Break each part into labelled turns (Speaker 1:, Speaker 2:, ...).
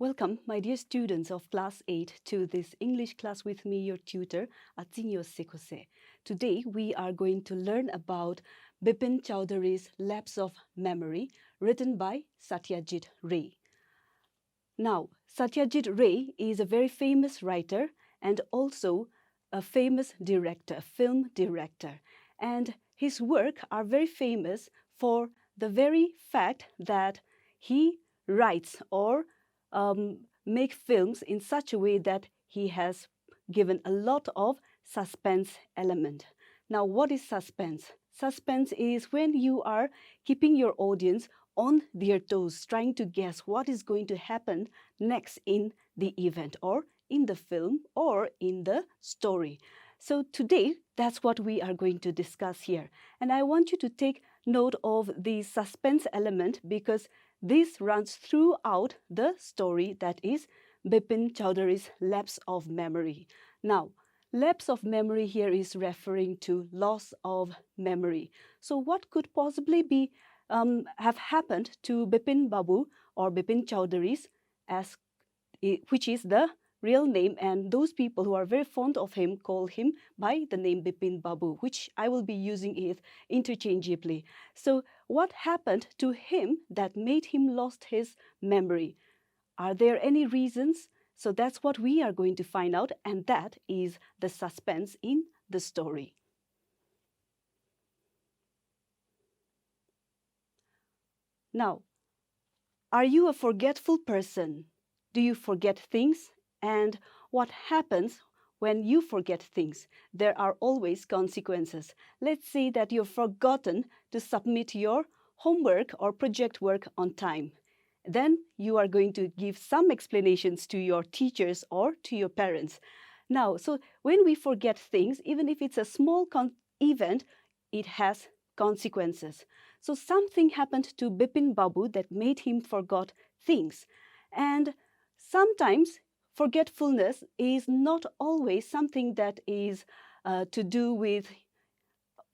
Speaker 1: Welcome, my dear students of Class 8, to this English class with me, your tutor, Atinyo Sekose. Today, we are going to learn about Bipin Choudhury's Lapse of Memory, written by Satyajit Ray. Now, Satyajit Ray is a very famous writer and also a famous director, film director. And his work are very famous for the very fact that he writes or make films in such a way that he has given a lot of suspense element. Now, what is suspense? Suspense is when you are keeping your audience on their toes, trying to guess what is going to happen next in the event or in the film or in the story. So today, that's what we are going to discuss here. And I want you to take note of the suspense element because this runs throughout the story, that is Bipin Choudhury's Lapse of Memory. Now, lapse of memory here is referring to loss of memory. So what could possibly be have happened to Bipin Babu or Bipin Choudhury's, which is the real name, and those people who are very fond of him call him by the name Bipin Babu, which I will be using it interchangeably. So what happened to him that made him lost his memory? Are there any reasons? So that's what we are going to find out, and that is the suspense in the story. Now, are you a forgetful person? Do you forget things? And what happens when you forget things? There are always consequences. Let's say that you've forgotten to submit your homework or project work on time. Then you are going to give some explanations to your teachers or to your parents. Now, so when we forget things, even if it's a small event, it has consequences. So something happened to Bipin Babu that made him forgot things. And sometimes forgetfulness is not always something that is to do with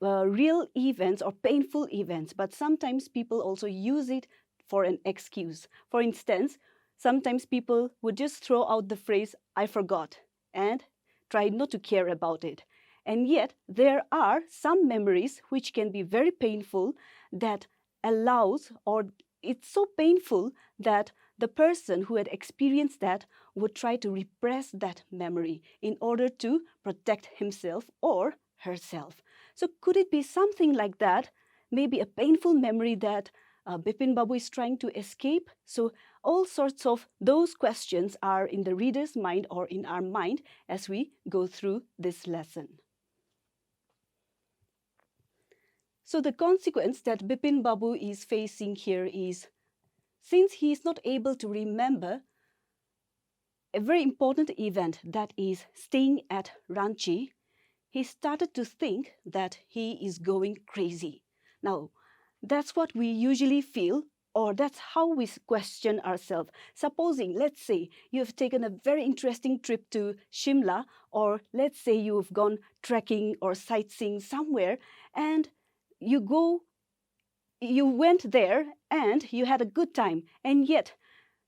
Speaker 1: real events or painful events, but sometimes people also use it for an excuse. For instance, sometimes people would just throw out the phrase, "I forgot," and try not to care about it. And yet, there are some memories which can be very painful that allows, or it's so painful that the person who had experienced that would try to repress that memory in order to protect himself or herself. So could it be something like that? Maybe a painful memory that Bipin Babu is trying to escape? So all sorts of those questions are in the reader's mind or in our mind as we go through this lesson. So the consequence that Bipin Babu is facing here is, since he is not able to remember a very important event, that is staying at Ranchi, he started to think that he is going crazy. Now, that's what we usually feel, or that's how we question ourselves. Supposing, let's say, you have taken a very interesting trip to Shimla, or let's say you've gone trekking or sightseeing somewhere, and you went there and you had a good time, and yet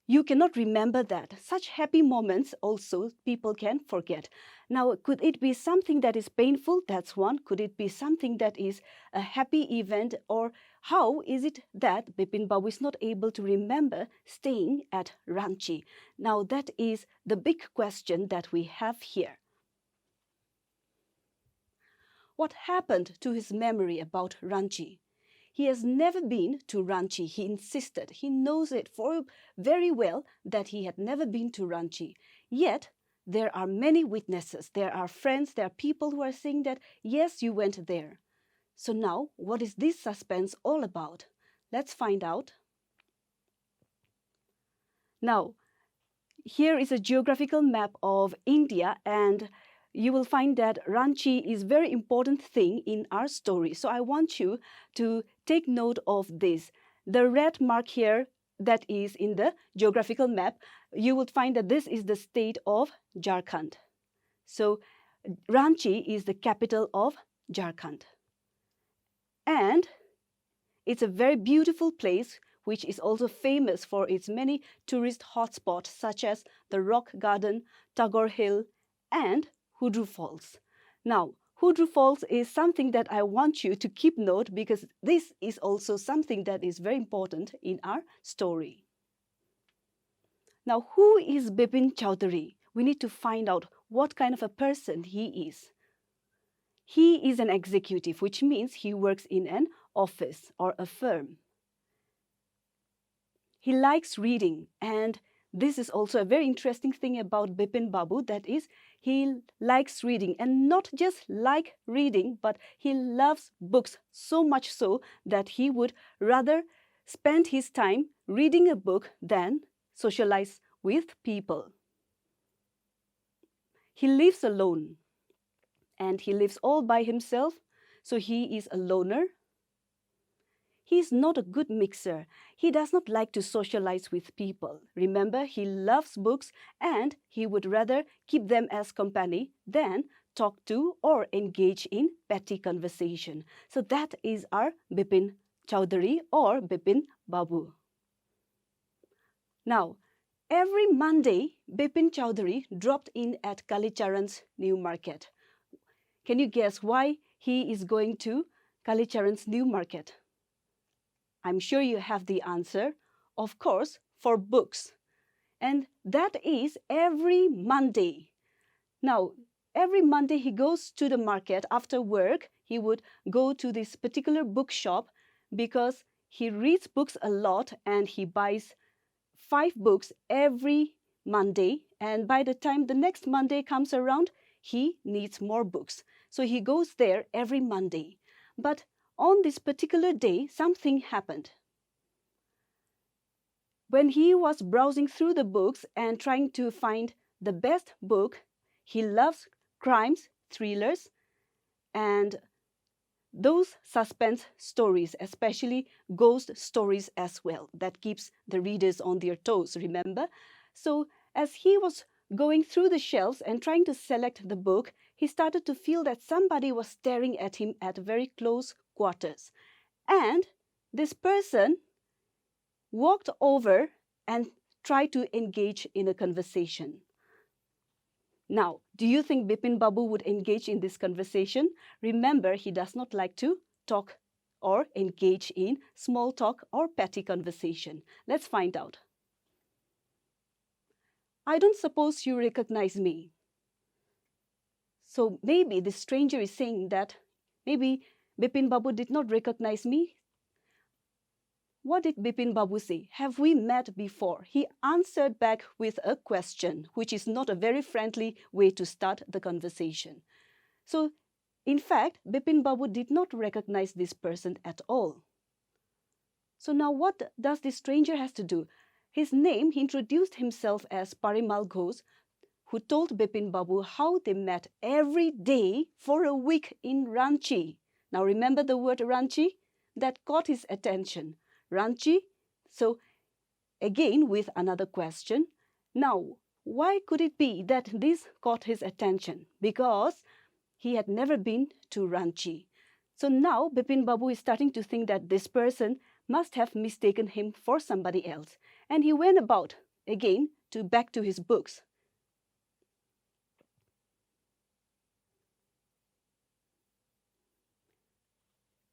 Speaker 1: you cannot remember that. Such happy moments also people can forget. Now, could it be something that is painful? That's one. Could it be something that is a happy event? Or how is it that Bipin Babu is not able to remember staying at Ranchi? Now, that is the big question that we have here. What happened to his memory about Ranchi? He has never been to Ranchi. He insisted. He knows it very well that he had never been to Ranchi. Yet, there are many witnesses. There are friends, there are people who are saying that, yes, you went there. So now, what is this suspense all about? Let's find out. Now, here is a geographical map of India, and you will find that Ranchi is a very important thing in our story. So I want you to take note of this. The red mark here that is in the geographical map, you will find that this is the state of Jharkhand. So Ranchi is the capital of Jharkhand. And it's a very beautiful place which is also famous for its many tourist hotspots such as the Rock Garden, Tagore Hill, and Choudhury Falls. Now, Choudhury Falls is something that I want you to keep note because this is also something that is very important in our story. Now, who is Bipin Choudhury? We need to find out what kind of a person he is. He is an executive, which means he works in an office or a firm. He likes reading, and this is also a very interesting thing about Bipin Babu, that is, he likes reading, and not just like reading, but he loves books so much so that he would rather spend his time reading a book than socialize with people. He lives alone, and he lives all by himself, so he is a loner. He is not a good mixer. He does not like to socialize with people. Remember, he loves books and he would rather keep them as company than talk to or engage in petty conversation. So that is our Bipin Choudhury or Bipin Babu. Now, every Monday, Bipin Choudhury dropped in at Kalicharan's New Market. Can you guess why he is going to Kalicharan's New Market? I'm sure you have the answer. Of course, for books. And that is every Monday. Now, every Monday he goes to the market after work. He would go to this particular bookshop because he reads books a lot and he buys 5 books every Monday. And by the time the next Monday comes around, he needs more books. So he goes there every Monday. But on this particular day, something happened. When he was browsing through the books and trying to find the best book, he loves crimes, thrillers, and those suspense stories, especially ghost stories as well. That keeps the readers on their toes, remember? So as he was going through the shelves and trying to select the book, he started to feel that somebody was staring at him at very close quarters. And this person walked over and tried to engage in a conversation. Now, do you think Bipin Babu would engage in this conversation? Remember, he does not like to talk or engage in small talk or petty conversation. Let's find out. I don't suppose you recognize me. So maybe the stranger is saying that maybe Bipin Babu did not recognize me. What did Bipin Babu say? Have we met before? He answered back with a question, which is not a very friendly way to start the conversation. So, in fact, Bipin Babu did not recognize this person at all. So now what does this stranger has to do? His name, he introduced himself as Parimal Ghosh, who told Bipin Babu how they met every day for a week in Ranchi. Now remember the word Ranchi? That caught his attention. Ranchi. So again with another question. Now, why could it be that this caught his attention? Because he had never been to Ranchi. So now Bipin Babu is starting to think that this person must have mistaken him for somebody else. And he went about again back to his books.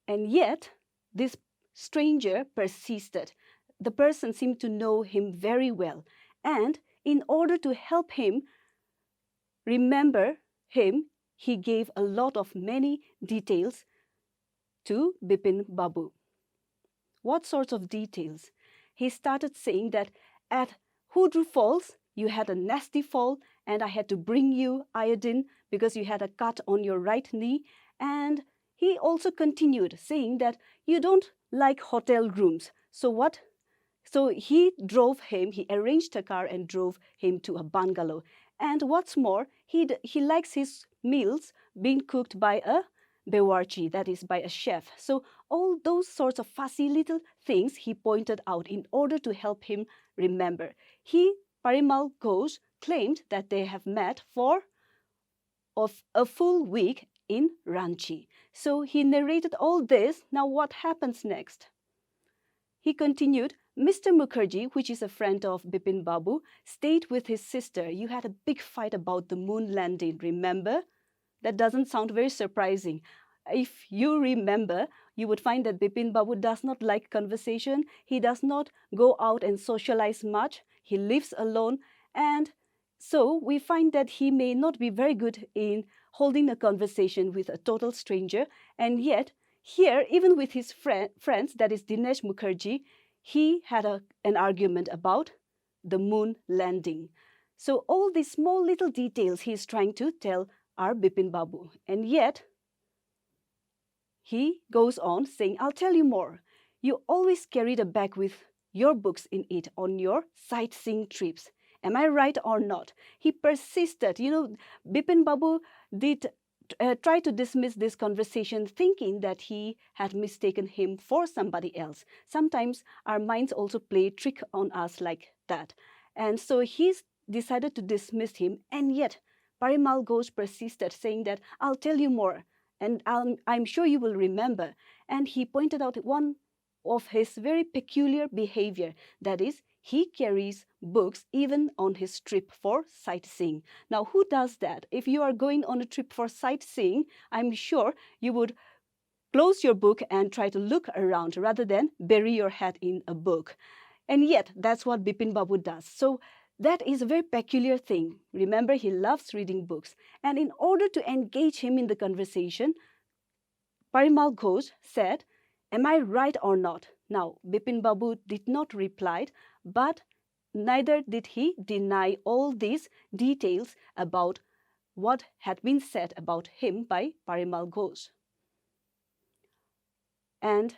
Speaker 1: And yet, this stranger persisted. The person seemed to know him very well. And in order to help him remember him, he gave a lot of many details to Bipin Babu. What sorts of details? He started saying that at Choudhury Falls, you had a nasty fall and I had to bring you iodine because you had a cut on your right knee. And he also continued saying that you don't like hotel rooms. So he arranged a car and drove him to a bungalow. And what's more, he likes his meals being cooked by a Bewarchi, that is by a chef. So all those sorts of fussy little things he pointed out in order to help him remember. Parimal Ghosh, claimed that they have met for a full week in Ranchi. So he narrated all this. Now what happens next? He continued, Mr. Mukherjee, which is a friend of Bipin Babu, stayed with his sister. You had a big fight about the moon landing, remember? That doesn't sound very surprising. If you remember, you would find that Bipin Babu does not like conversation. He does not go out and socialize much. He lives alone. And so we find that he may not be very good in holding a conversation with a total stranger. And yet, here, even with his friends, that is Dinesh Mukherjee, he had an argument about the moon landing. So all these small little details he is trying to tell are Bipin Babu. And yet, he goes on saying, I'll tell you more. You always carried a bag with your books in it on your sightseeing trips. Am I right or not? He persisted. Bipin Babu did try to dismiss this conversation, thinking that he had mistaken him for somebody else. Sometimes our minds also play a trick on us like that. And so he's decided to dismiss him, and yet Parimal Ghosh persisted, saying that I'll tell you more, and I'm sure you will remember. And he pointed out one of his very peculiar behavior, that is, he carries books even on his trip for sightseeing. Now, who does that? If you are going on a trip for sightseeing, I'm sure you would close your book and try to look around rather than bury your head in a book. And yet, that's what Bipin Babu does. So that is a very peculiar thing. Remember, he loves reading books. And in order to engage him in the conversation, Parimal Ghosh said, am I right or not? Now, Bipin Babu did not reply, but neither did he deny all these details about what had been said about him by Parimal Ghosh. And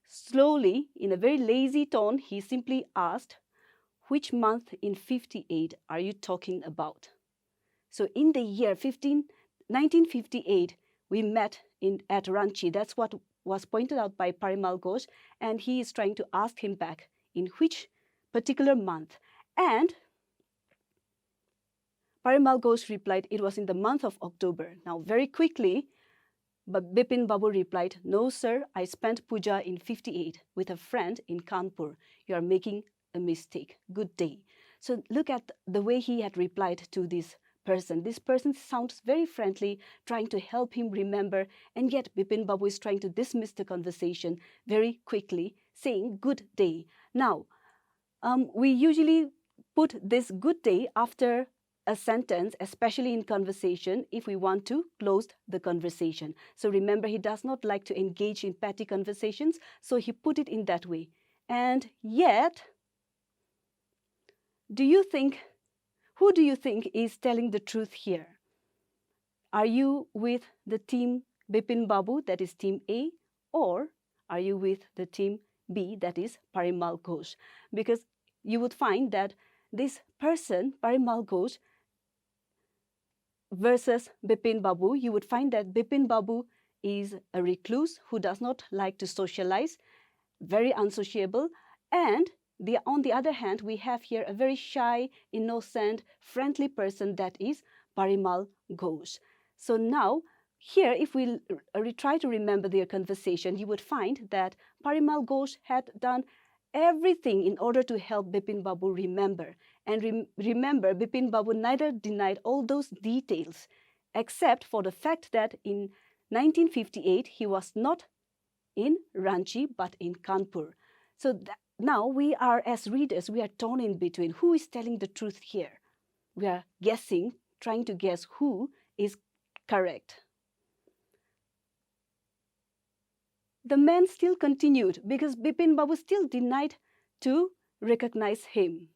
Speaker 1: slowly, in a very lazy tone, he simply asked, which month in 58 are you talking about? So in the year 1958, we met at Ranchi. That's what was pointed out by Parimal Ghosh, and he is trying to ask him back in which particular month. And Parimal Ghosh replied it was in the month of October. Now, very quickly, but Bipin Babu replied, no, sir, I spent puja in 58 with a friend in Kanpur. You are making a mistake. Good day. So look at the way he had replied to this person. This person sounds very friendly, trying to help him remember, and yet Bipin Babu is trying to dismiss the conversation very quickly, saying good day. Now, we usually put this good day after a sentence, especially in conversation, if we want to close the conversation. So remember, he does not like to engage in petty conversations, so he put it in that way. And yet, who do you think is telling the truth here? Are you with the team Bipin Babu, that is team A, or are you with the team B, that is Parimal Ghosh? Because you would find that this person, Parimal Ghosh, versus Bipin Babu, you would find that Bipin Babu is a recluse who does not like to socialize, very unsociable, and on the other hand, we have here a very shy, innocent, friendly person, that is Parimal Ghosh. So now, here, if we try to remember their conversation, you would find that Parimal Ghosh had done everything in order to help Bipin Babu remember. And remember, Bipin Babu neither denied all those details, except for the fact that in 1958, he was not in Ranchi, but in Kanpur. So now we are, as readers, we are torn in between. Who is telling the truth here? We are guessing, trying to guess who is correct. The man still continued because Bipin Babu still denied to recognize him.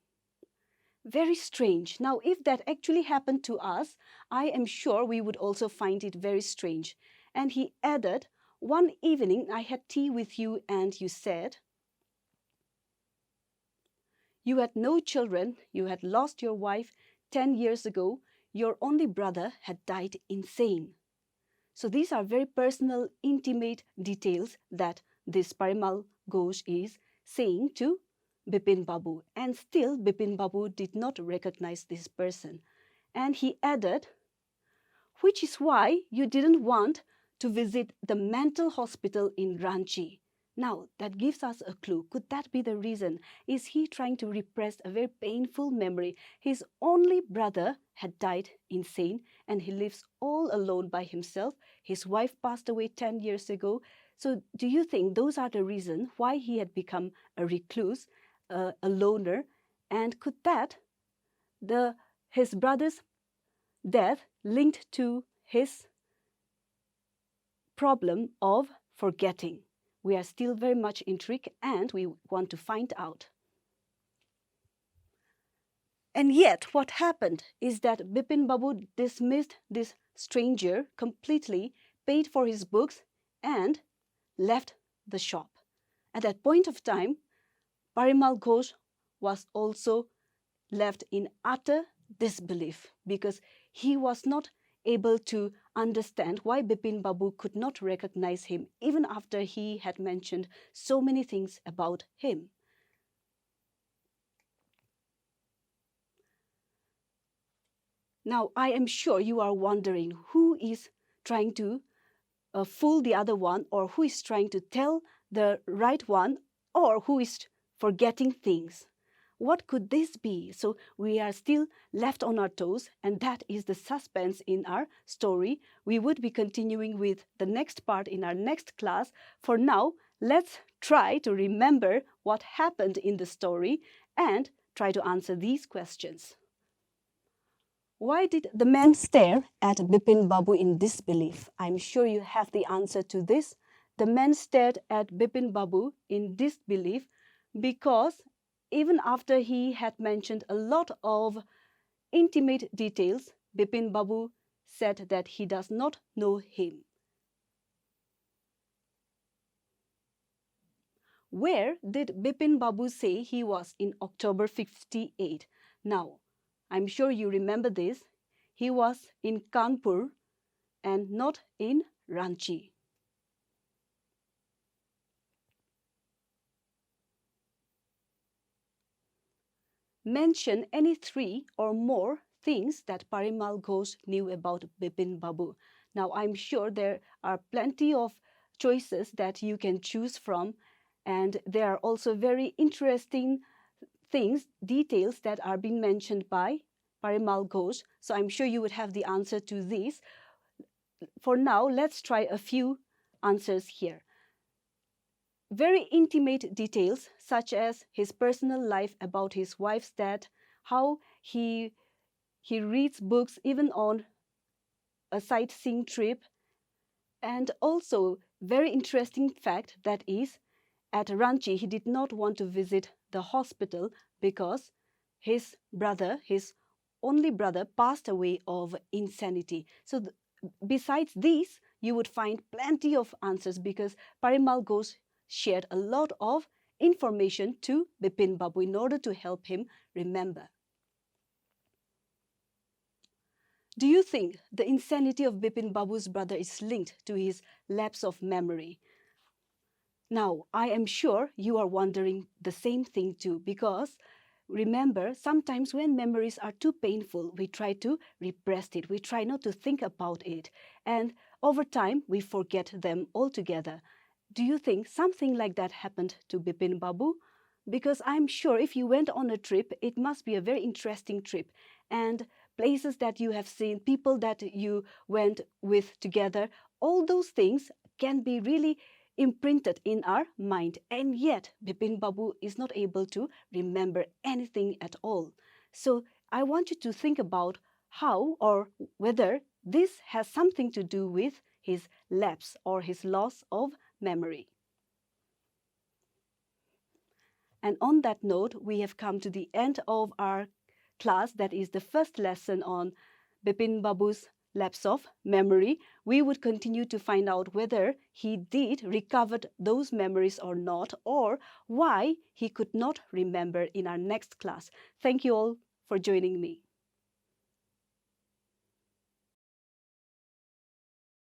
Speaker 1: Very strange. Now, if that actually happened to us, I am sure we would also find it very strange. And he added, one evening I had tea with you and you said, you had no children, you had lost your wife 10 years ago, your only brother had died insane. So these are very personal, intimate details that this Parimal Ghosh is saying to Bipin Babu. And still, Bipin Babu did not recognize this person. And he added, which is why you didn't want to visit the mental hospital in Ranchi. Now, that gives us a clue. Could that be the reason? Is he trying to repress a very painful memory? His only brother had died insane and he lives all alone by himself. His wife passed away 10 years ago. So, do you think those are the reasons why he had become a recluse, a loner? And could his brother's death linked to his problem of forgetting? We are still very much intrigued and we want to find out. And yet, what happened is that Bipin Babu dismissed this stranger completely, paid for his books, and left the shop. At that point of time, Parimal Ghosh was also left in utter disbelief because he was not able to understand why Bipin Babu could not recognize him even after he had mentioned so many things about him. Now, I am sure you are wondering who is trying to fool the other one, or who is trying to tell the right one, or who is forgetting things. What could this be? So we are still left on our toes, and that is the suspense in our story. We would be continuing with the next part in our next class. For now, let's try to remember what happened in the story and try to answer these questions. Why did the man stare at Bipin Babu in disbelief? I'm sure you have the answer to this. The man stared at Bipin Babu in disbelief because even after he had mentioned a lot of intimate details, Bipin Babu said that he does not know him. Where did Bipin Babu say he was in October 58? Now, I'm sure you remember this. He was in Kanpur and not in Ranchi. Mention any 3 or more things that Parimal Ghosh knew about Bipin Babu. Now, I'm sure there are plenty of choices that you can choose from, and there are also very interesting things, details that are being mentioned by Parimal Ghosh. So I'm sure you would have the answer to these. For now, let's try a few answers here. Very intimate details such as his personal life about his wife's death, how he reads books even on a sightseeing trip, and also very interesting fact that is at Ranchi he did not want to visit the hospital because his brother, his only brother, passed away of insanity. So besides these, you would find plenty of answers because Parimal Ghosh shared a lot of information to Bipin Babu in order to help him remember. Do you think the insanity of Bipin Babu's brother is linked to his lapse of memory? Now, I am sure you are wondering the same thing too, because remember, sometimes when memories are too painful, we try to repress it. We try not to think about it. And over time, we forget them altogether. Do you think something like that happened to Bipin Babu? Because I'm sure if you went on a trip, it must be a very interesting trip. And places that you have seen, people that you went with together, all those things can be really imprinted in our mind. And yet, Bipin Babu is not able to remember anything at all. So I want you to think about how or whether this has something to do with his lapse or his loss of memory. And on that note, we have come to the end of our class. That is the first lesson on Bipin Babu's lapse of memory. We would continue to find out whether he did recover those memories or not, or why he could not remember in our next class. Thank you all for joining me.